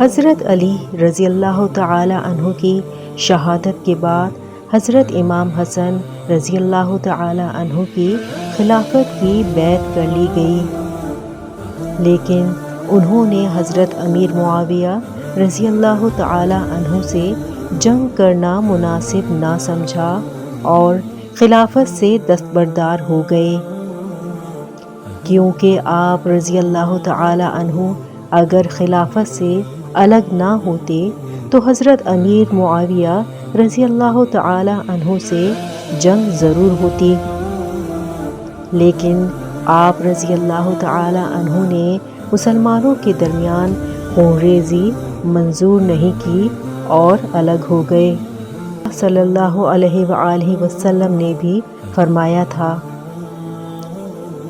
حضرت علی رضی اللہ تعالی عنہ کی شہادت کے بعد حضرت امام حسن رضی اللہ تعالی عنہ کی خلافت کی بیعت کر لی گئی، لیکن انہوں نے حضرت امیر معاویہ رضی اللہ تعالی عنہ سے جنگ کرنا مناسب نہ سمجھا اور خلافت سے دستبردار ہو گئے، کیونکہ آپ رضی اللہ تعالی عنہ اگر خلافت سے الگ نہ ہوتے تو حضرت امیر معاویہ رضی اللہ تعالی عنہ سے جنگ ضرور ہوتی، لیکن آپ رضی اللہ تعالی عنہ نے مسلمانوں کے درمیان خون ریزی منظور نہیں کی اور الگ ہو گئے۔ صلی اللہ علیہ وآلہ وسلم نے بھی فرمایا تھا،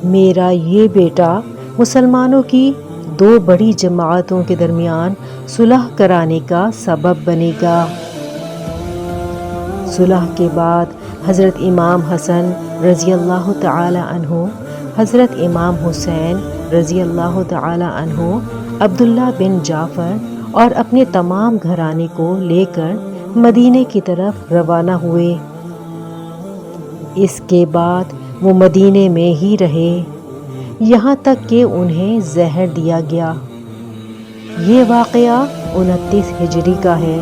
میرا یہ بیٹا مسلمانوں کی دو بڑی جماعتوں کے درمیان صلح کرانے کا سبب بنے گا۔ صلح کے بعد حضرت امام حسن رضی اللہ تعالی عنہ، حضرت امام حسین رضی اللہ تعالی عنہ، عبداللہ بن جعفر اور اپنے تمام گھرانے کو لے کر مدینے کی طرف روانہ ہوئے۔ اس کے بعد وہ مدینے میں ہی رہے یہاں تک کہ انہیں زہر دیا گیا۔ یہ واقعہ 29 ہجری کا ہے۔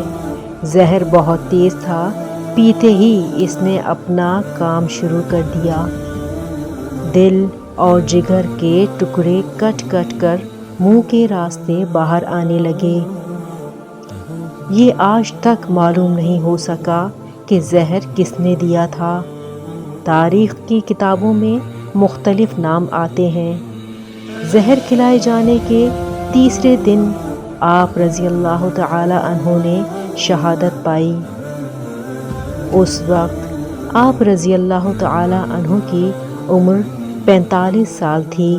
زہر بہت تیز تھا، پیتے ہی اس نے اپنا کام شروع کر دیا۔ دل اور جگر کے ٹکڑے کٹ کٹ کر منہ کے راستے باہر آنے لگے۔ یہ آج تک معلوم نہیں ہو سکا کہ زہر کس نے دیا تھا۔ تاریخ کی کتابوں میں مختلف نام آتے ہیں۔ زہر کھلائے جانے کے تیسرے دن آپ رضی اللہ تعالی عنہ نے شہادت پائی۔ اس وقت آپ رضی اللہ تعالی عنہ کی عمر 45 سال تھی۔